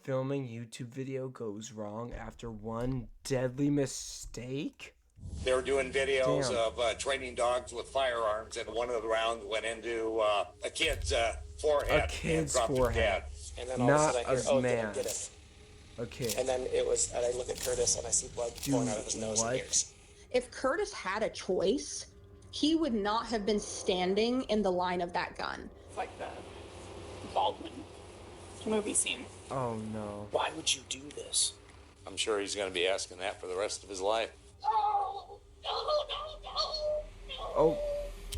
filming YouTube video goes wrong after one deadly mistake? They were doing videos Damn. of training dogs with firearms, and one of the rounds went into a kid's forehead A kid's and dropped him forehead. dead. And then all Not of a sudden I hear, a oh, did man. I get it? Okay. And then and I look at Curtis and I see blood pouring out of his nose and ears. If Curtis had a choice, he would not have been standing in the line of that gun. It's like the Baldwin movie scene. Oh no. Why would you do this? I'm sure he's going to be asking that for the rest of his life. Oh.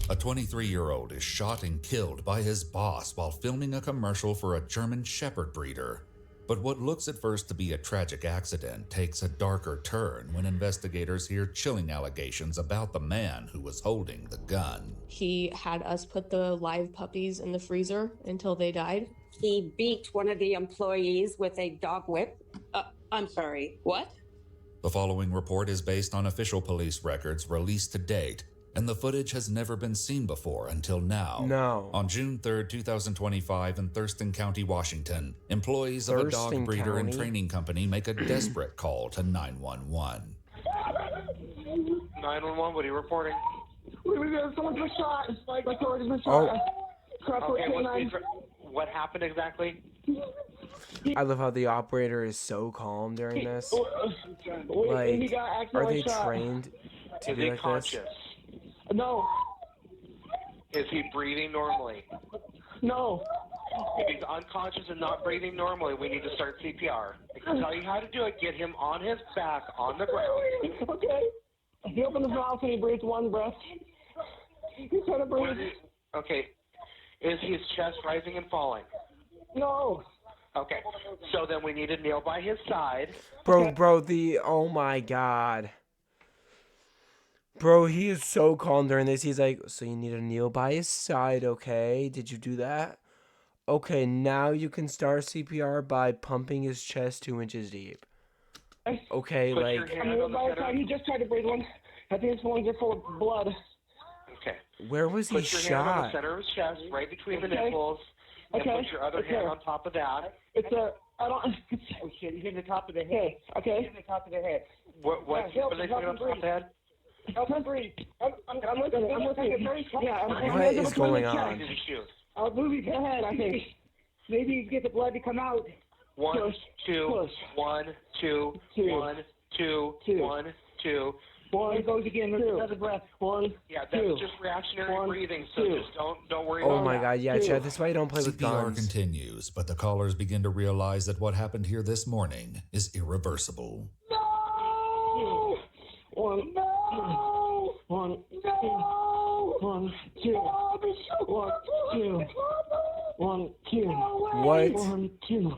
A 23-year-old is shot and killed by his boss while filming a commercial for a German Shepherd breeder. But what looks at first to be a tragic accident takes a darker turn when investigators hear chilling allegations about the man who was holding the gun. He had us put the live puppies in the freezer until they died. He beat one of the employees with a dog whip. I'm sorry, what? The following report is based on official police records released to date, and the footage has never been seen before until now. No. On June 3rd, 2025 in Thurston County, Washington, employees of a dog breeder and training company make a desperate call to 911. 911, what are you reporting? Someone's been shot. My car has been Oh. shot. Okay, what happened exactly? I love how the operator is so calm during this. Like, are they trained to Is be he like conscious? this? No. Is he breathing normally? No. If he's unconscious and not breathing normally, we need to start CPR. I can tell you how to do it. Get him on his back on the ground. Okay. He opened his mouth and he breathed one breath. He's trying to breathe. Okay. Is his chest rising and falling? No. Okay. So then we need to kneel by his side. Bro, oh my god. Bro, he is so calm during this. He's like, so you need to kneel by his side, okay? Did you do that? Okay, now you can start CPR by pumping his chest 2 inches deep. Okay, Put like... your hand on the center. He just tried to breathe one. I think his lungs are full of blood. Okay. Where was he Put your hand on the shot? center of his chest, right between the nipples, and put your other hand on top of that. It's a... I don't... Oh, shit. He's in the top of the head. Okay. He's in the top of the head. What are they putting on top of the head? Help him breathe. I'm listening. Yeah, What is going on? I'll move his head, I think. Maybe get the blood to come out. 1, Push. 2, Push. 1, 2, 1, 2, 1, 2. One goes again. Another breath. 1. Yeah, that's just reactionary breathing. So just don't worry. Oh about my that. god, yeah, Chad, this is why you don't play with CPR guns. continues, but the callers begin to realize that what happened here this morning is irreversible. No! 1, no! 1, 2, 1, 2, 1, 2, 1, 2. What? 1, 2.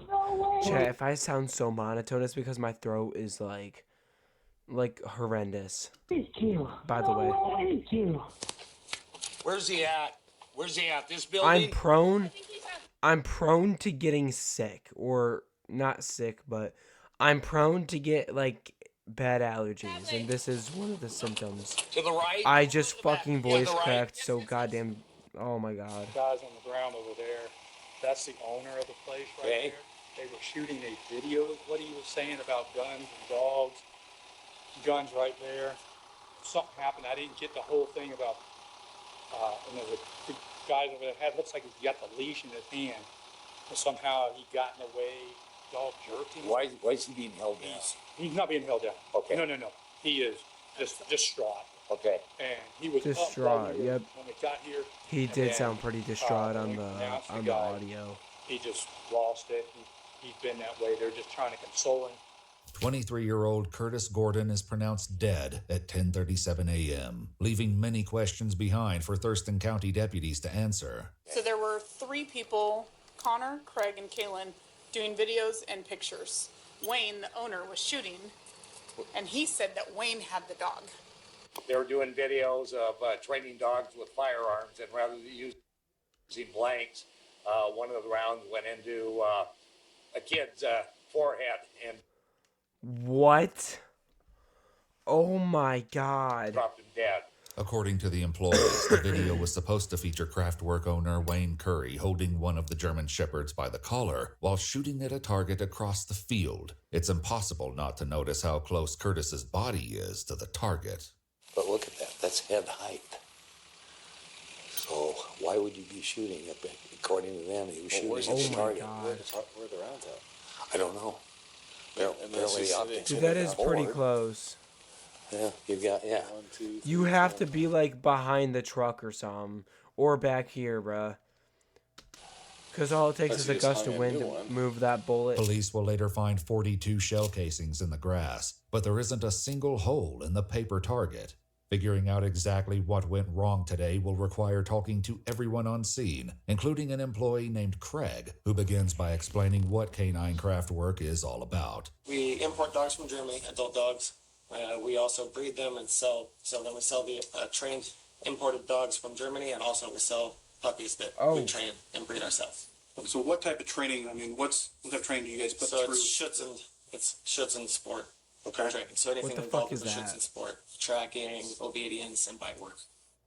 Chad, if I sound so monotone, it's because my throat is like horrendous. By the way. Where's he at? This building? I'm prone to getting sick, or not sick, but I'm prone to get like bad allergies, and this is one of the symptoms. To the right? I just fucking voice the right. cracked so goddamn. Oh my god. Guys on the ground over there. That's the owner of the place right there. They were shooting a video of what he was saying about guns and dogs. Guns right there. Something happened. I didn't get the whole thing about. And there's the guys over there. Looks like he's got the leash in his hand, but somehow he got in the way. Dog jerked him. Why is he being held down? He's not being held down. Okay. No. He is just distraught. Okay. And he was Distraught. Yep. When we got here. He did sound pretty distraught on the guy, audio. He just lost it. He's been that way. They're just trying to console him. 23-year-old Curtis Gordon is pronounced dead at 10:37 a.m., leaving many questions behind for Thurston County deputies to answer. So there were 3 people, Connor, Craig, and Kaylin, doing videos and pictures. Wayne, the owner, was shooting, and he said that Wayne had the dog. They were doing videos of training dogs with firearms, and rather than using blanks, one of the rounds went into a kid's forehead and What? Oh my god. dropped him dead. According to the employees, the video was supposed to feature Kraftwerk owner Wayne Curry holding one of the German Shepherds by the collar while shooting at a target across the field. It's impossible not to notice how close Curtis's body is to the target. But look at that. That's head height. So why would you be shooting at it? According to them, he was shooting at the target. Where are the rounds at? I don't know. Dude, that is pretty close. Yeah, you got, yeah. 1, 2, 3, You have to be like behind the truck or something, or back here, bruh. Because all it takes is a gust of wind to move that bullet. Police will later find 42 shell casings in the grass, but there isn't a single hole in the paper target. Figuring out exactly what went wrong today will require talking to everyone on scene, including an employee named Craig, who begins by explaining what Canine Kraftwerk is all about. We import dogs from Germany, adult dogs. We also breed them and sell them. We sell the trained imported dogs from Germany, and also we sell puppies that we train and breed ourselves. So what type of training? I mean, what type of training do you guys put through? It's shoots and sport. Okay. Training. So anything What the involved fuck is with that? shoots and sport, tracking, obedience, and bite work.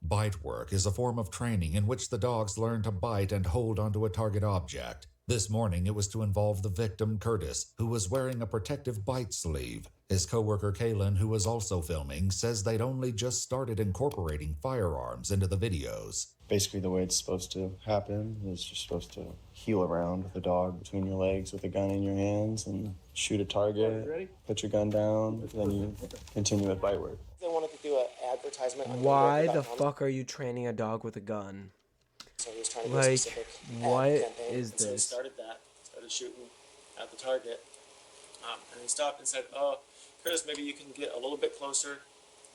Bite work is a form of training in which the dogs learn to bite and hold onto a target object. This morning, it was to involve the victim, Curtis, who was wearing a protective bite sleeve. His coworker, Kaylin, who was also filming, says they'd only just started incorporating firearms into the videos. Basically, the way it's supposed to happen is you're supposed to heel around with a dog between your legs with a gun in your hands and shoot a target, put your gun down, then you continue with bite work. They wanted to do an advertisement. On Why the fuck are you training a dog with a gun? So he was trying to do a Like, specific what ad campaign. is So he this? started shooting at the target. And he stopped and said, "Oh, Curtis, maybe you can get a little bit closer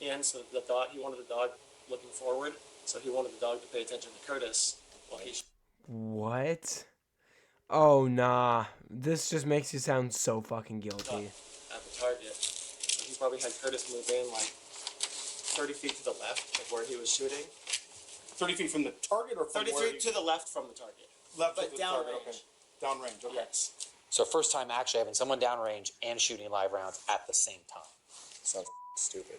in." So he wanted the dog looking forward. So he wanted the dog to pay attention to Curtis while he. What? Oh, nah. This just makes you sound so fucking guilty. At the target. So he probably had Curtis move in like 30 feet to the left of where he was shooting. 30 feet from the target, or from 30 feet to the left from the target. Left but of the down target. range. Okay. Downrange. Okay. Yes. So first time actually having someone downrange and shooting live rounds at the same time. Sounds stupid.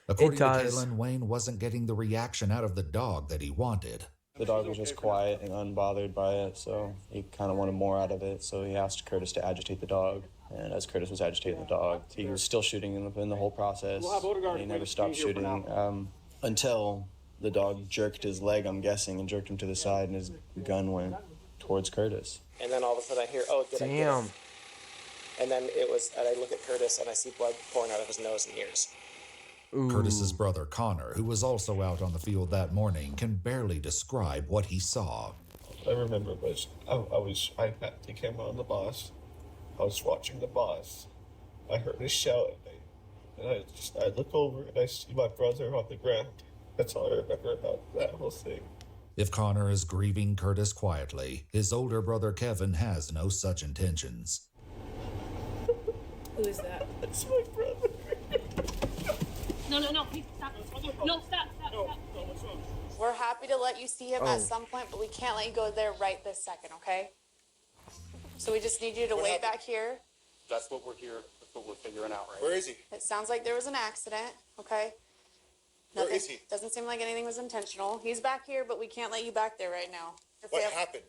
According to does. Kaylin, Wayne wasn't getting the reaction out of the dog that he wanted. The dog was just quiet and unbothered by it, so he kind of wanted more out of it, so he asked Curtis to agitate the dog. And as Curtis was agitating the dog, he was still shooting in the whole process, and he never stopped shooting until the dog jerked his leg, I'm guessing, and jerked him to the side, and his gun went towards Curtis. And then all of a sudden I hear, "Oh, did I get Damn. him?" And then I look at Curtis and I see blood pouring out of his nose and ears. Curtis's brother Connor, who was also out on the field that morning, can barely describe what he saw. I remember I had the camera on the boss. I was watching the boss. I heard a shout at me, and I look over and I see my brother on the ground. That's all I remember about that whole thing. If Connor is grieving Curtis quietly, his older brother Kevin has no such intentions. Who is that? That's my brother. No, please stop. No, stop. We're happy to let you see him at some point, but we can't let you go there right this second, okay? So we just need you to wait back here. That's what we're here. That's what we're figuring out, right? Where is he? It sounds like there was an accident, okay? Where is he? Doesn't seem like anything was intentional. He's back here, but we can't let you back there right now. What happened?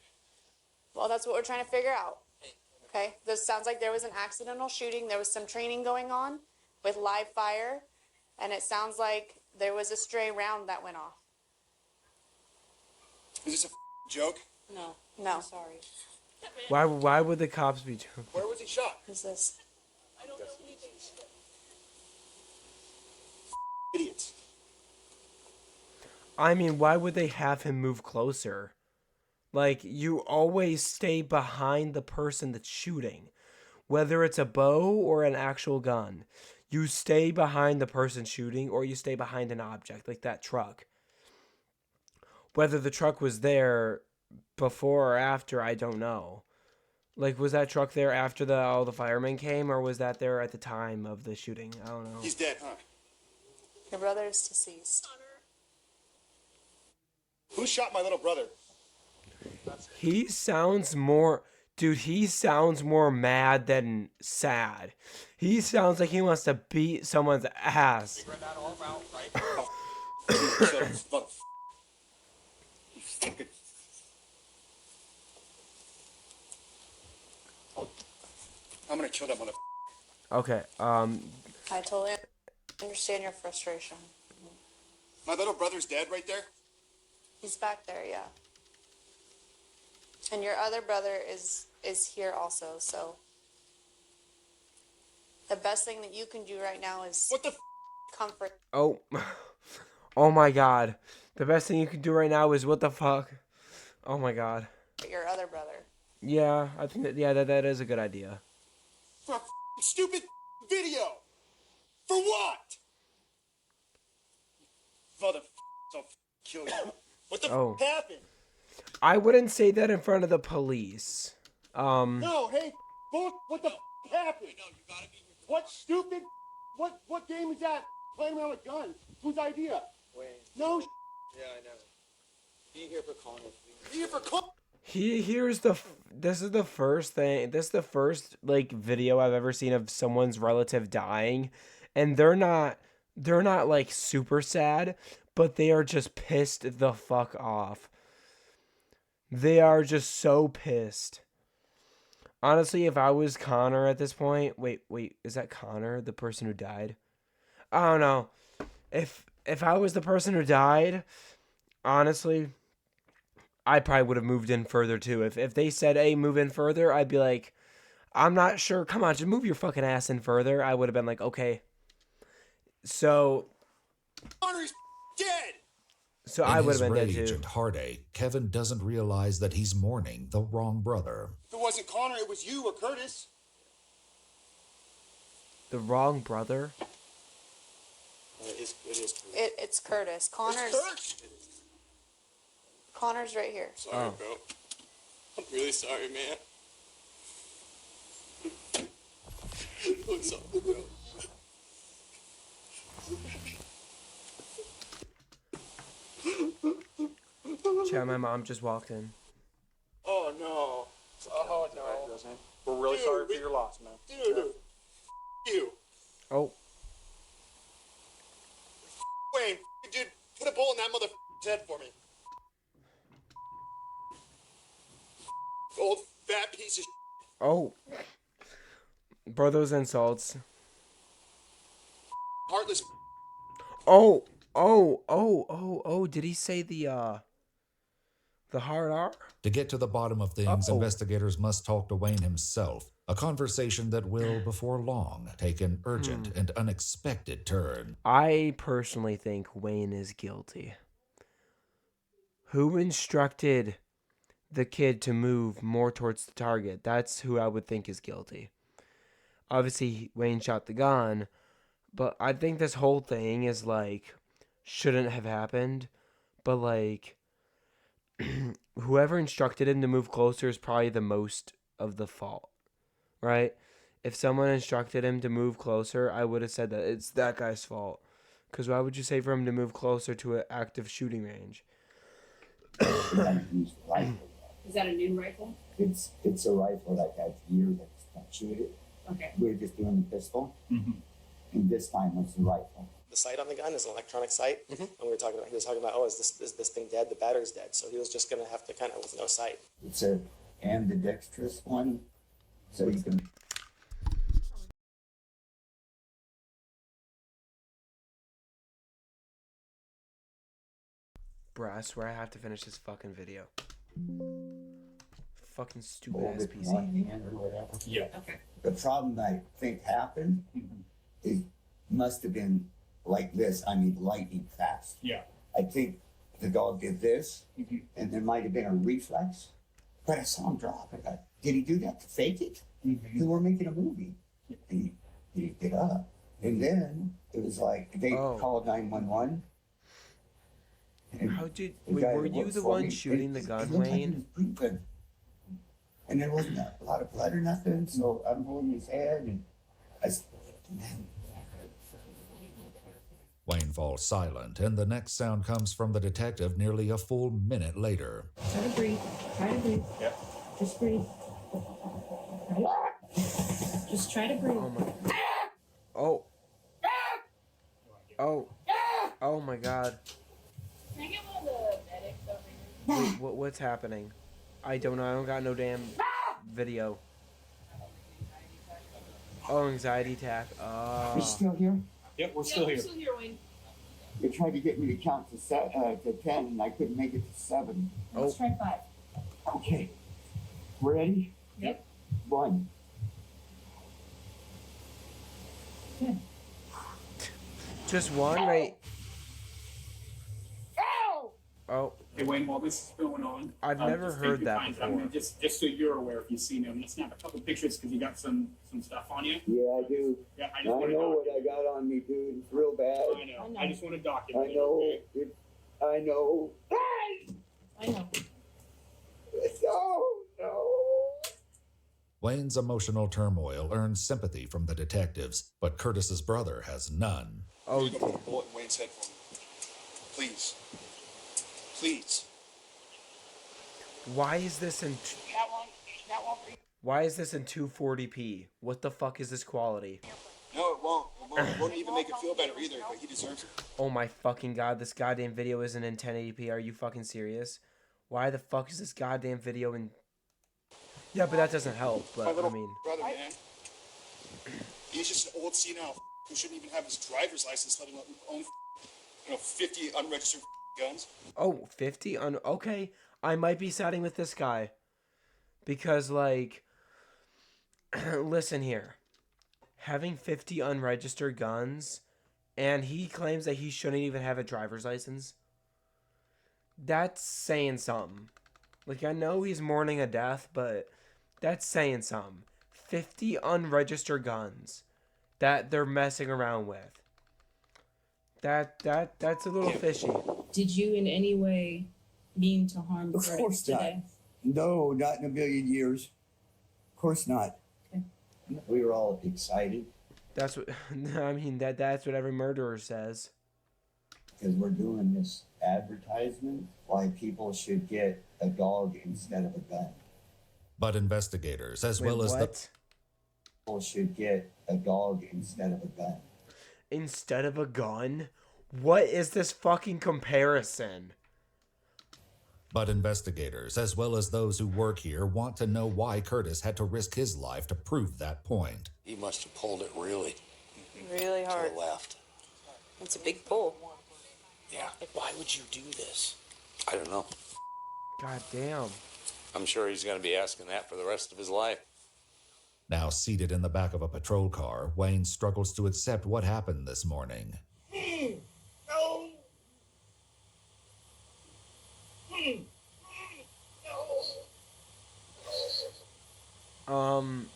Well, that's what we're trying to figure out. Okay? This sounds like there was an accidental shooting. There was some training going on with live fire, and it sounds like there was a stray round that went off. Is this a joke? No. I'm sorry. Why would the cops be doing? Where was he shot? Who's this? I don't know anything. Idiots. I mean, why would they have him move closer? Like, you always stay behind the person that's shooting. Whether it's a bow or an actual gun. You stay behind the person shooting, or you stay behind an object, like that truck. Whether the truck was there before or after, I don't know. Like, was that truck there after all the firemen came, or was that there at the time of the shooting? I don't know. He's dead, huh? Your brother is deceased. Who shot my little brother? He sounds more... Dude, he sounds more mad than sad. He sounds like he wants to beat someone's ass. Shut up, mother. You fucking. I'm gonna kill that mother. Okay. I totally understand your frustration. My little brother's dead right there. He's back there, yeah. And your other brother is here also, so the best thing that you can do right now is What the comfort. Oh. Oh my God. The best thing you can do right now is what the fuck? Oh my God. Your other brother. Yeah, I think that is a good idea. For a stupid video. For what? Mother, I'll kill you. What the Oh. happened? I wouldn't say that in front of the police. No, hey, book, what the happened? What stupid? What game is that? Playing around with guns. Whose idea? Wayne. No. Yeah, I know. Be here for Connor, please. Be here for Connor. This is the first thing. This is the first like video I've ever seen of someone's relative dying, and they're not like super sad, but they are just pissed the fuck off. They are just so pissed. Honestly, if I was Connor at this point, wait, is that Connor, the person who died? I don't know. If I was the person who died, honestly, I probably would have moved in further too. If they said, "Hey, move in further," I'd be like, "I'm not sure. Come on, just move your fucking ass in further." I would have been like, "Okay." So Connor's dead. So I would have been dead In his rage too. and heartache, Kevin doesn't realize that he's mourning the wrong brother. If it wasn't Connor, it was you or Curtis. The wrong brother? It is. It's Curtis. Connor's right here. Sorry, bro. I'm really sorry, man. I'm sorry, bro. Chad, my mom just walked in. Oh no. Oh no. We're really sorry for your loss, man. Dude. You. Oh. Wayne, dude, put a bullet in that motherfucker's head for me. Old fat piece of Oh. Bro, those insults. heartless. Oh. Did he say the hard R? To get to the bottom of things, investigators must talk to Wayne himself. A conversation that will, before long, take an urgent and unexpected turn. I personally think Wayne is guilty. Who instructed the kid to move more towards the target? That's who I would think is guilty. Obviously, Wayne shot the gun, but I think this whole thing is like, shouldn't have happened, but like, whoever instructed him to move closer is probably the most of the fault, right? If someone instructed him to move closer, I would have said that it's that guy's fault. Because why would you say for him to move closer to an active shooting range? Is that a new rifle? It's a rifle that has gear that shoot it. Okay. We're just doing the pistol, and this time it's the rifle. The sight on the gun is an electronic sight, and he was talking about, oh, is this thing dead? The battery's dead, so he was just gonna have to kind of with no sight. It's a ambidextrous one, so you can. Bruh, I swear I have to finish this fucking video. Fucking stupid hold ass it in PC. one hand or whatever. Yeah. Okay. The problem I think happened is must have been like this. I mean, lightning fast. Yeah. I think the dog did this, and there might have been a reflex, but I saw him drop it. Did he do that to fake it? We were making a movie, and he didn't get up. And then it was like they called 911. How did... Wait, were you the one shooting the gun, Wayne? And there wasn't a lot of blood or nothing, so I'm holding his head, and Wayne falls silent, and the next sound comes from the detective nearly a full minute later. Try to breathe. Try to breathe. Yep. Just breathe. Right? Just try to breathe. Oh. Oh my god. Can I get one of the medics over here? Wait, what's happening? I don't know. I don't got no damn video. Oh, anxiety attack. You still here? Yep, we're Yeah, still we're here. still here, Wayne. They tried to get me to count to 10, and I couldn't make it to 7. Let's try 5. Okay. Ready? Yep. 1. Just one, right? Oh, Hey Wayne, while this is going on, I've never just heard take your that time. before. I'm gonna just so you're aware, if you've seen him, let's snap a couple pictures because you got some stuff on you. Yeah, I do. Yeah, I I just want to know what document. I got on me, dude. It's real bad. I know. I just want to document. I know. It, okay? I know. I know. No. Wayne's emotional turmoil earns sympathy from the detectives, but Curtis's brother has none. Oh, Put a bullet in Wayne's head for me. Please. Please. why is this in? That one. Why is this in 240p? What the fuck is this quality? No, it won't. It won't even make it feel better either, but he deserves it. Oh my fucking god! This goddamn video isn't in 1080p. Are you fucking serious? Why the fuck is this goddamn video in? Yeah, but that doesn't help. My But I little mean, brother, man. He's just an old senile who shouldn't even have his driver's license, let alone own 50 unregistered guns. oh, 50 on. Okay, I might be siding with this guy because, like, listen here, having 50 unregistered guns, and he claims that he shouldn't even have a driver's license. That's saying something. Like, I know he's mourning a death, but that's saying something. 50 unregistered guns that they're messing around with. That's a little fishy. Did you in any way mean to harm Of Curtis course not. today? No, not in a million years. Of course not. Okay. We were all excited That's what I mean. That's what every murderer says. because we're doing this advertisement why people should get a dog instead of a gun. But investigators, as well as the People should get a dog instead of a gun. Instead of a gun? What is this fucking comparison? But investigators, as well as those who work here, want to know why Curtis had to risk his life to prove that point. He must have pulled it really Really to hard. the left. It's a big pull. Yeah. Like, why would you do this? I don't know. God damn. I'm sure he's going to be asking that for the rest of his life. Now seated in the back of a patrol car, Wayne struggles to accept what happened this morning. No. Um.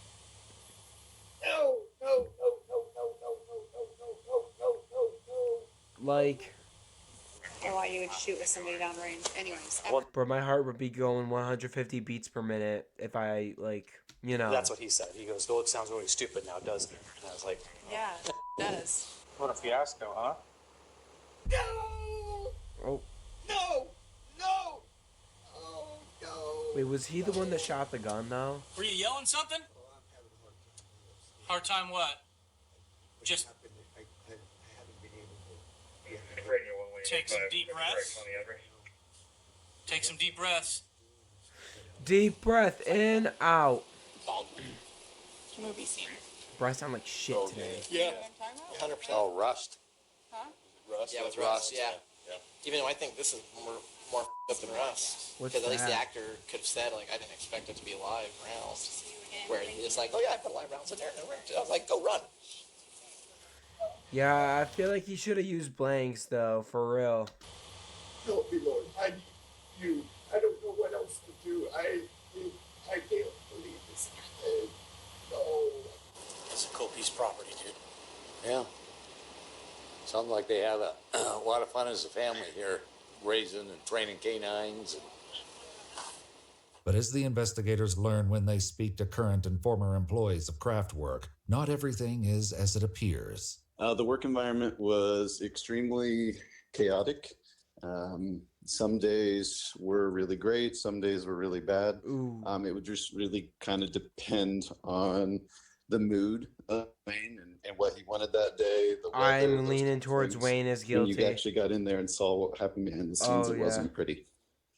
Like, Or why you would shoot with somebody downrange. Anyways. bro, my heart would be going 150 beats per minute if I, like, you know. That's what he said. He goes, "Oh, it sounds really stupid now, doesn't it?" And I was like, Yeah, it does. What a fiasco, huh? Oh. No. No. Oh no. Wait, was he the one that shot the gun, though? Were you yelling something? Hard time what? Just take some deep breaths. Take some deep breaths. Deep breath in, out. Movie scene. Bro, I sound like shit today. "Yeah, 100%." Oh, Rust. Huh? Rust. Yeah, with Rust. Yeah. Even though I think this is more up than Rust, What's because at least the that? actor could have said, like, "I didn't expect it to be a live round." Where he's like, "Oh yeah, I put live rounds in there." I was like, "Go run." Yeah, I feel like he should have used blanks, though, for real. Help me, Lord. I need you. I don't know what else to do. I can't believe this. No. It's a cool piece of property, dude. Yeah. Sounds like they have a lot of fun as a family here, raising and training canines. And But as the investigators learn when they speak to current and former employees of Kraftwerk, not everything is as it appears. The work environment was extremely chaotic. Some days were really great, some days were really bad. It would just really kind of depend on the mood of Wayne and what he wanted that day. The weather, I'm those leaning kind of towards things. Wayne is When you guilty. actually got in there and saw what happened behind the scenes, Oh, it yeah. wasn't pretty.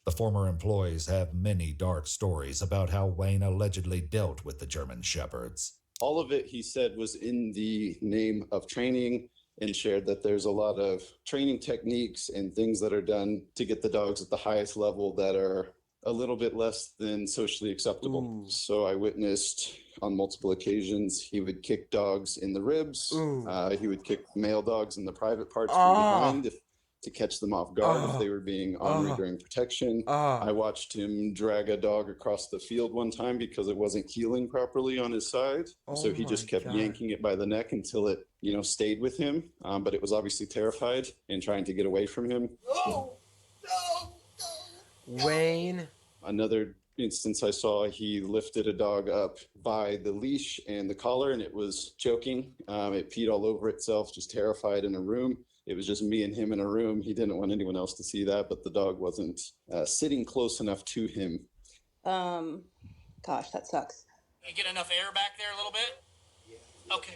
The former employees have many dark stories about how Wayne allegedly dealt with the German Shepherds. All of it, he said, was in the name of training, and shared that there's a lot of training techniques and things that are done to get the dogs at the highest level that are a little bit less than socially acceptable. Ooh. So I witnessed on multiple occasions, he would kick dogs in the ribs. He would kick male dogs in the private parts from behind to catch them off guard if they were being ornery during protection. I watched him drag a dog across the field one time because it wasn't healing properly on his side. So he just kept yanking it by the neck until it, stayed with him. But it was obviously terrified and trying to get away from him. Wayne. Another instance I saw, he lifted a dog up by the leash and the collar, and it was choking. It peed all over itself, just terrified in a room. It was just me and him in a room. He didn't want anyone else to see that, but the dog wasn't sitting close enough to him. Gosh, that sucks. You get enough air back there a little bit? Okay.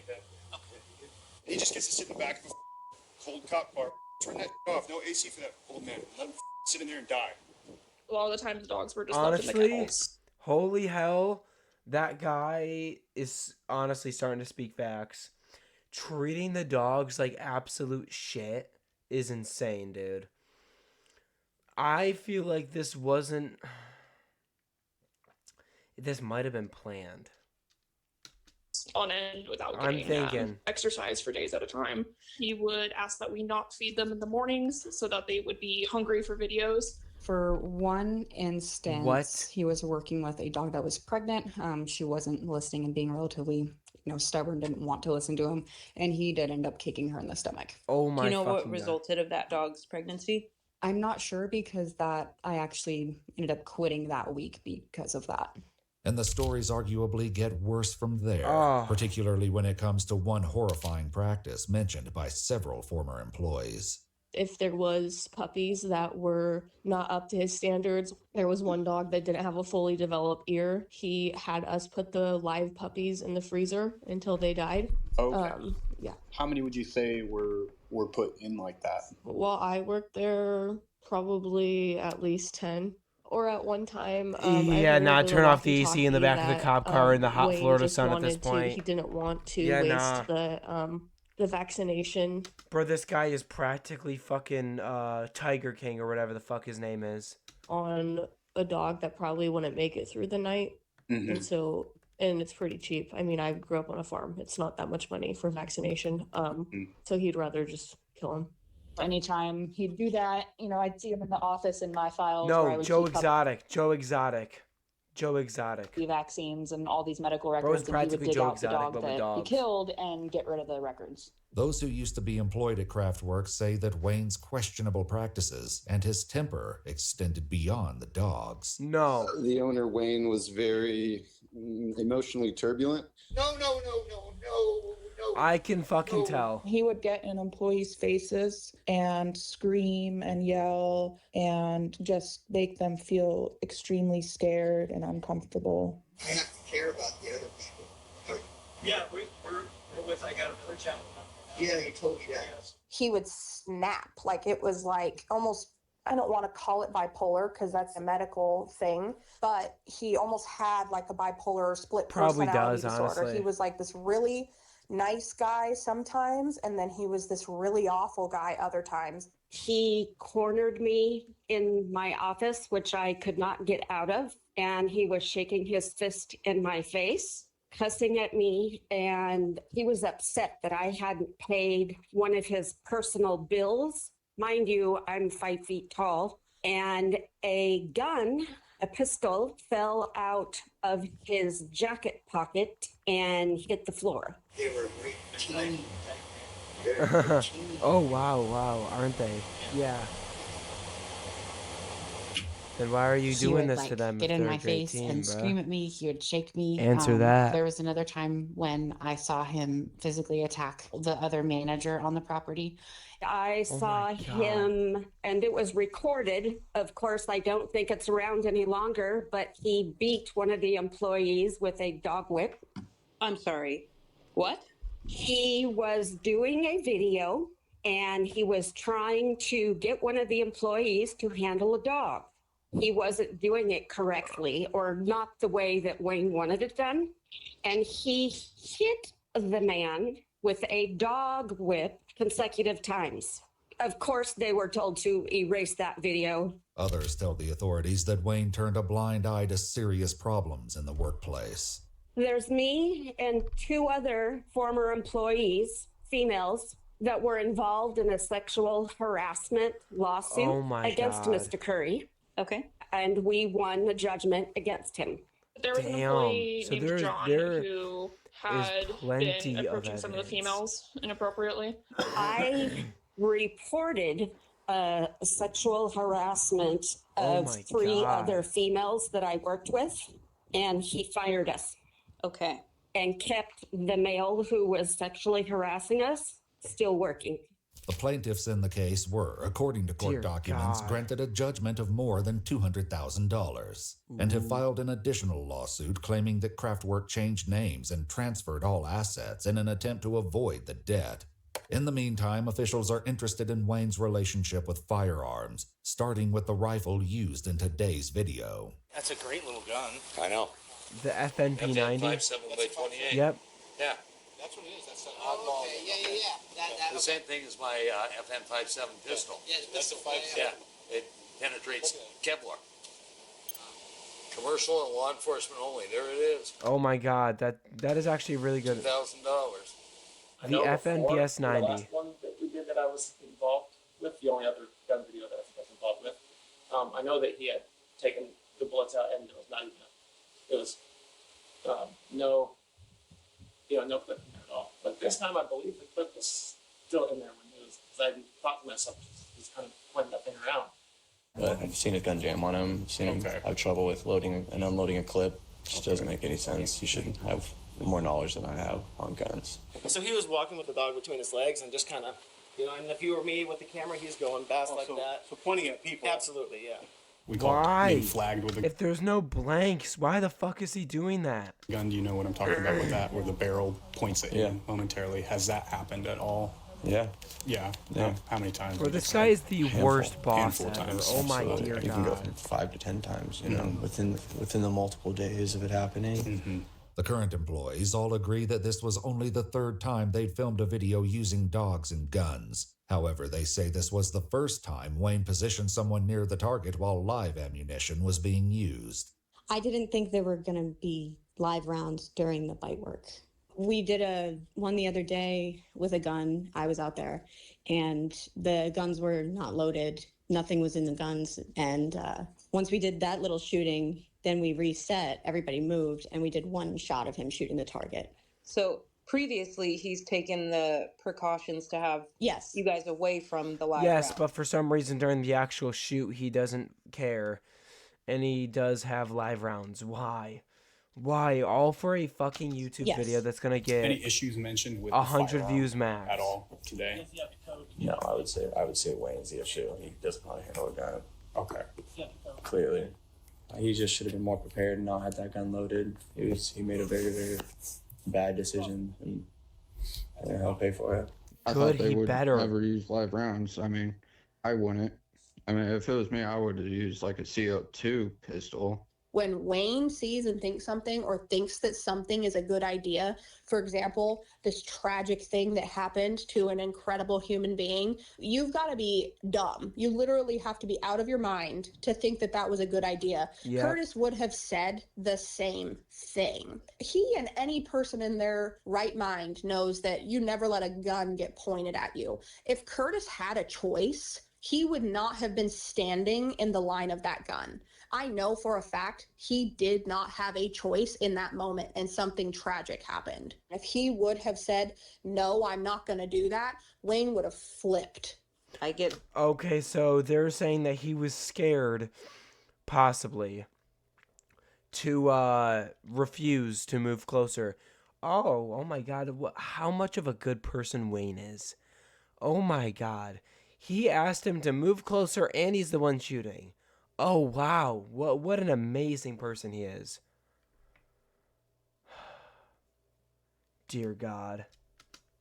He just gets to sit in the back of a cold cop car. Turn that off. No AC for that old man. Let him sit in there and die. A lot of the times the dogs were just left in the Honestly, kennels. holy hell, that guy is honestly starting to speak facts. Treating the dogs like absolute shit is insane, dude. I feel like this might have been planned. On end without I'm getting thinking. exercise for days at a time. He would ask that we not feed them in the mornings so that they would be hungry for videos. For one instance, he was working with a dog that was pregnant. She wasn't listening and being relatively, stubborn, didn't want to listen to him, and he did end up kicking her in the stomach. Oh my! Do you know what God. resulted of that dog's pregnancy? I'm not sure because I actually ended up quitting that week because of that. And the stories arguably get worse from there, particularly when it comes to one horrifying practice mentioned by several former employees. If there was puppies that were not up to his standards, there was one dog that didn't have a fully developed ear. He had us put the live puppies in the freezer until they died. Okay. Yeah. How many would you say were put in like that? While I worked there, probably at least 10. Or at one time, turn off the AC in the back of the cop car in the hot Wayne Florida just sun at this wanted to- point. He didn't want to waste the vaccination. Bro, this guy is practically fucking Tiger King or whatever the fuck his name is. On a dog that probably wouldn't make it through the night. Mhm. And it's pretty cheap. I mean, I grew up on a farm. It's not that much money for vaccination. So he'd rather just kill him. Anytime he'd do that, I'd see him in the office in my files. where I No, would Joe keep up Exotic. the vaccines and all these medical Bro's records, and he would practically dig Joe out the Exotic, dog but with that he dogs. killed and get rid of the records. Those who used to be employed at Kraftwerk say that Wayne's questionable practices and his temper extended beyond the dogs. No. The owner, Wayne, was very emotionally turbulent. No. I can fucking tell. He would get in employees' faces and scream and yell and just make them feel extremely scared and uncomfortable. I have to care about the other people. Yeah, we're with, I got another channel. Yeah, he told me that. He would snap. Like it was like almost, I don't want to call it bipolar because that's a medical thing, but he almost had like a bipolar split Probably personality does, disorder. honestly. He was like this really nice guy sometimes, and then he was this really awful guy other times. He cornered me in my office, which I could not get out of, and he was shaking his fist in my face, cussing at me, and he was upset that I hadn't paid one of his personal bills. Mind you, I'm 5 feet tall, and a gun, a pistol, fell out of his jacket pocket and hit the floor. They were teeny. Oh, wow, aren't they? Yeah. Then why are you He doing would, this to them? Get if in they're my a great face team, and bruh? scream at me. He would shake me. Answer that. There was another time when I saw him physically attack the other manager on the property. I Oh saw my God. him, and it was recorded. Of course, I don't think it's around any longer, but he beat one of the employees with a dog whip. I'm sorry. What? He was doing a video and he was trying to get one of the employees to handle a dog. He wasn't doing it correctly or not the way that Wayne wanted it done. And he hit the man with a dog whip consecutive times. Of course, they were told to erase that video. Others tell the authorities that Wayne turned a blind eye to serious problems in the workplace. There's me and 2 other former employees, females, that were involved in a sexual harassment lawsuit against God. Mr. Curry. Okay. And we won the judgment against him. There was an employee named John who had plenty been of approaching some of the females inappropriately. I reported sexual harassment of 3 other females that I worked with, and he fired us. Okay. And kept the male who was sexually harassing us still working. The plaintiffs in the case were, according to court documents, granted a judgment of more than $200,000 and have filed an additional lawsuit claiming that Kraftwerk changed names and transferred all assets in an attempt to avoid the debt. In the meantime, officials are interested in Wayne's relationship with firearms, starting with the rifle used in today's video. That's a great little gun. I know. The FNP 90. 57x28. Yep. Yeah. That's what it is. That's an oddball. Okay. Yeah. The same thing as my FN 57 pistol. Yeah, that's a 57. Yeah, it penetrates Kevlar. Commercial and law enforcement only. There it is. Oh my God, that is actually really good. $2,000. The FNPS The 90. last one that we did that I was involved with, the only other gun video that I think I was involved with, I know that he had taken the bullets out and it was not even, it was no clip in there at all. But this time I believe the clip was still in there when he was, because I thought to myself, he's kind of pointing that thing around. But I've seen a gun jam on him, seen him have trouble with loading and unloading a clip. It just doesn't make any sense. You should have more knowledge than I have on guns. So he was walking with the dog between his legs and just kind of, and if you were me with the camera, he's going fast like that. So pointing at people. Absolutely, yeah. We call it Why? being flagged with a If there's no blanks, why the fuck is he doing that? gun. Do you know what I'm talking about with that, where the barrel points at you momentarily? Has that happened at all? Yeah. Yeah. Yeah. How many times? Bro, this guy is the worst boss handful ever. times. Oh my So dear you can go God. from 5 to 10 times, within the multiple days of it happening. Mm-hmm. The current employees all agree that this was only the 3rd time they'd filmed a video using dogs and guns. However, they say this was the first time Wayne positioned someone near the target while live ammunition was being used. I didn't think there were going to be live rounds during the bite work. We did one the other day with a gun. I was out there, and the guns were not loaded. Nothing was in the guns. And once we did that little shooting, then we reset, everybody moved, and we did one shot of him shooting the target. So previously, he's taken the precautions to have you guys away from the live Yes, round. but for some reason during the actual shoot, he doesn't care. And he does have live rounds. Why? Why? All for a fucking YouTube video that's going to get Any issues mentioned with 100 views max. at all today? No, I would say Wayne's the issue. He doesn't know how to handle a gun. Okay. Clearly. He just should have been more prepared and not had that gun loaded. He made a very, very bad decision, and I'll pay for it. I thought they would never use live rounds. I mean, I wouldn't. I mean, if it was me, I would have used like a CO2 pistol. When Wayne sees and thinks something or thinks that something is a good idea, for example, this tragic thing that happened to an incredible human being, you've got to be dumb. You literally have to be out of your mind to think that that was a good idea. Yeah. Curtis would have said the same thing. He and any person in their right mind knows that you never let a gun get pointed at you. If Curtis had a choice, he would not have been standing in the line of that gun. I know for a fact he did not have a choice in that moment and something tragic happened. If he would have said, no, I'm not going to do that, Wayne would have flipped. I get. Okay, so they're saying that he was scared, possibly, to refuse to move closer. Oh my God, how much of a good person Wayne is. Oh my God. He asked him to move closer and he's the one shooting. Oh wow, what an amazing person he is. Dear God.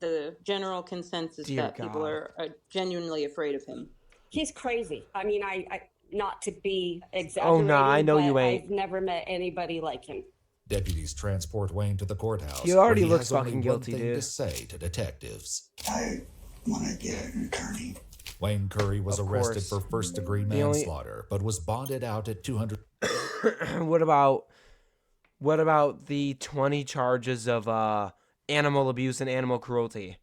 The general consensus Dear that people God. are genuinely afraid of him. He's crazy. I mean, I not to be Oh, exaggerating, nah, I know but you ain't. I've never met anybody like him. Deputies transport Wayne to the courthouse. He already where looks has only fucking guilty, one thing dude. to say to detectives. I want to get an attorney. Wayne Curry was Of arrested course. for first-degree The only- manslaughter, but was bonded out at $200. What about the 20 charges of animal abuse and animal cruelty?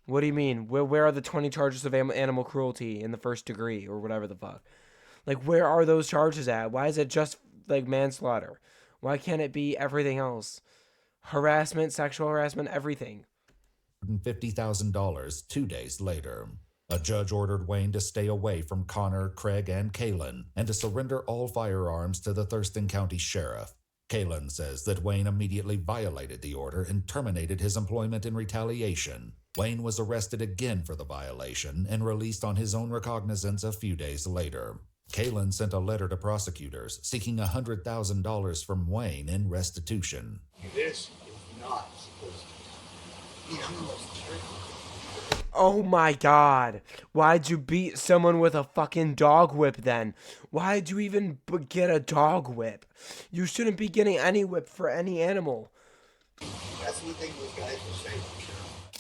What do you mean? Where are the 20 charges of animal cruelty in the first degree or whatever the fuck? Like, where are those charges at? Why is it just like manslaughter? Why can't it be everything else? Harassment, sexual harassment, everything. $50,000 2 days later. A judge ordered Wayne to stay away from Connor, Craig, and Kalen and to surrender all firearms to the Thurston County Sheriff. Kalen says that Wayne immediately violated the order and terminated his employment in retaliation. Wayne was arrested again for the violation and released on his own recognizance a few days later. Kalen sent a letter to prosecutors seeking $100,000 from Wayne in restitution. This is not supposed to be Oh my God. Why'd you beat someone with a fucking dog whip then? Why'd you even get a dog whip? You shouldn't be getting any whip for any animal. That's one thing those guys will say.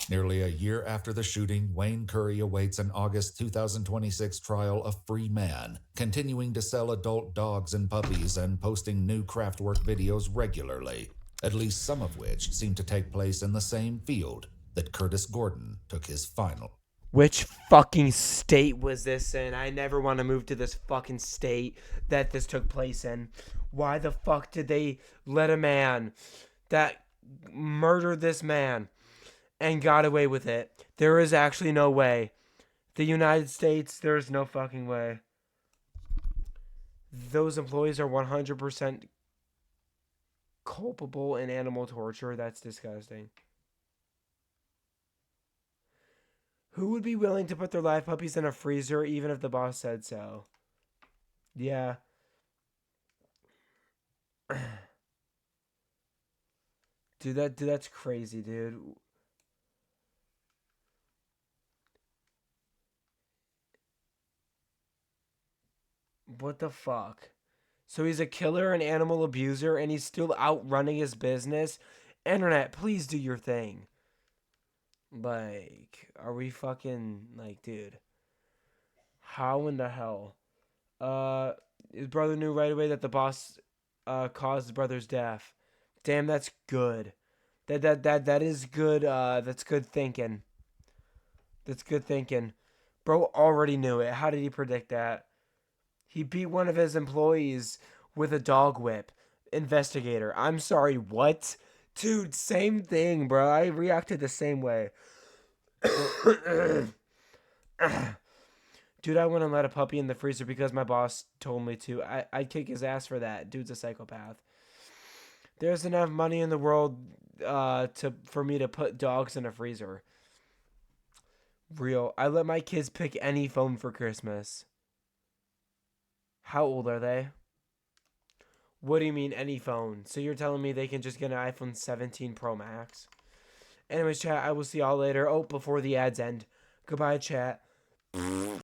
Nearly a year after the shooting, Wayne Curry awaits an August 2026 trial a free man, continuing to sell adult dogs and puppies and posting new craftwork videos regularly, at least some of which seem to take place in the same field that Curtis Gordon took his final. Which fucking state was this in? I never want to move to this fucking state that this took place in. Why the fuck did they let a man that murdered this man and got away with it? There is actually no way. The United States, there's no fucking way. Those employees are 100% culpable in animal torture. That's disgusting. Who would be willing to put their live puppies in a freezer even if the boss said so? Yeah. Dude, that's crazy, dude. What the fuck? So he's a killer and animal abuser and he's still out running his business? Internet, please do your thing. Like, are we fucking, like, dude, how in the hell? His brother knew right away that the boss caused his brother's death. Damn, that's good. That is good. That's good thinking. That's good thinking. Bro already knew it. How did he predict that? He beat one of his employees with a dog whip. Investigator. I'm sorry, what? Dude, same thing, bro. I reacted the same way. Dude, I wouldn't let a puppy in the freezer because my boss told me to. I'd kick his ass for that. Dude's a psychopath. There's enough money in the world for me to put dogs in a freezer. Real. I let my kids pick any phone for Christmas. How old are they? What do you mean any phone? So you're telling me they can just get an iPhone 17 Pro Max? Anyways, chat, I will see y'all later. Oh, before the ads end. Goodbye, chat.